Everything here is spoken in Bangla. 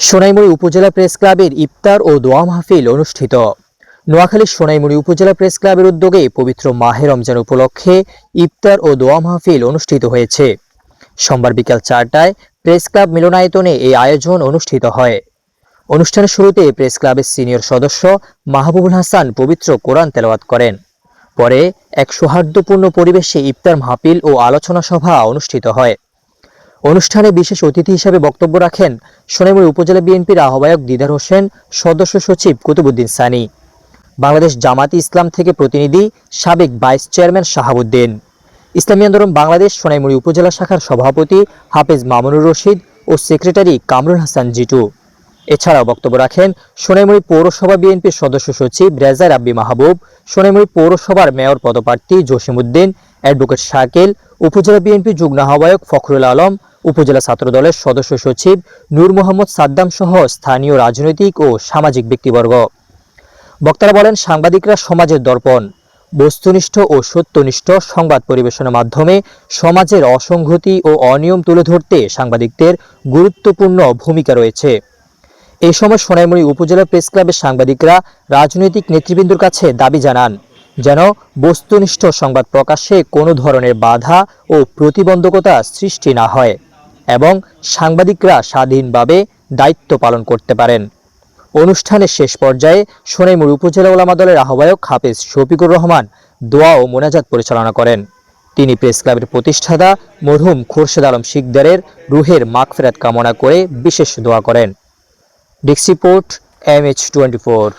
সোনাইমুড়ি উপজেলা প্রেস ক্লাবের ইফতার ও দোয়া মাহফিল অনুষ্ঠিত। নোয়াখালীর সোনাইমুড়ি উপজেলা প্রেস ক্লাবের উদ্যোগে পবিত্র মাহে রমজান উপলক্ষে ইফতার ও দোয়া মাহফিল অনুষ্ঠিত হয়েছে। সোমবার বিকাল 4টায় প্রেস ক্লাব মিলনায়তনে এই আয়োজন অনুষ্ঠিত হয়। অনুষ্ঠানের শুরুতে প্রেস ক্লাবের সিনিয়র সদস্য মাহবুবুল হাসান পবিত্র কোরআন তেলাওয়াত করেন। পরে এক সৌহার্দ্যপূর্ণ পরিবেশে ইফতার মাহফিল ও আলোচনা সভা অনুষ্ঠিত হয়। অনুষ্ঠানে বিশেষ অতিথি হিসেবে বক্তব্য রাখেন সোনাইমুড়ি উপজেলা বিএনপির আহ্বায়ক দিদার হোসেন, সদস্য সচিব কুতুবুদ্দিন সানি, বাংলাদেশ জামাতি ইসলাম থেকে প্রতিনিধি সাবেক ভাইস চেয়ারম্যান শাহাবুদ্দিন, ইসলামী আন্দোলন বাংলাদেশ সোনাইমুড়ি উপজেলা শাখার সভাপতি হাফেজ মামুনুর রশিদ ও সেক্রেটারি কামরুল হাসান জিটু। এছাড়াও বক্তব্য রাখেন সোনাইমুড়ি পৌরসভা বিএনপির সদস্য সচিব রেজা রাব্বি মাহবুব, সোনাইমুড়ি পৌরসভার মেয়র পদপ্রার্থী জসিমউদ্দিন, অ্যাডভোকেট শাকিল, উপজেলা বিএনপি যুগ্ম আহ্বায়ক ফখরুল আলম, উপজেলা ছাত্রদলের সদস্য সচিব নূর মোহাম্মদ সাদ্দাম সহ স্থানীয় রাজনৈতিক ও সামাজিক ব্যক্তিবর্গ। বক্তারা বলেন, সাংবাদিকরা সমাজের দর্পণ। বস্তুনিষ্ঠ ও সত্যনিষ্ঠ সংবাদ পরিবেশনের মাধ্যমে সমাজের অসংগতি ও অনিয়ম তুলে ধরতে সাংবাদিকদের গুরুত্বপূর্ণ ভূমিকা রয়েছে। এই সময় সোনাইমুড়ি উপজেলা প্রেস ক্লাবের সাংবাদিকরা রাজনৈতিক নেতৃবৃন্দর কাছে দাবি জানান যেন বস্তুনিষ্ঠ সংবাদ প্রকাশে কোনো ধরনের বাধা ও প্রতিবন্ধকতা সৃষ্টি না হয় এবং সাংবাদিকরা স্বাধীনভাবে দায়িত্ব পালন করতে পারেন। অনুষ্ঠানের শেষ পর্যায়ে সোনাইমুড়ি উপজেলা ওলামা দলের আহ্বায়ক হাফেজ শফিকুর রহমান দোয়া ও মোনাজাত পরিচালনা করেন। তিনি প্রেস ক্লাবের প্রতিষ্ঠাতা মরহুম খোরশেদ আলম শিকদারের রুহের মাগফিরাত কামনা করে বিশেষ দোয়া করেন। Desk report MH24।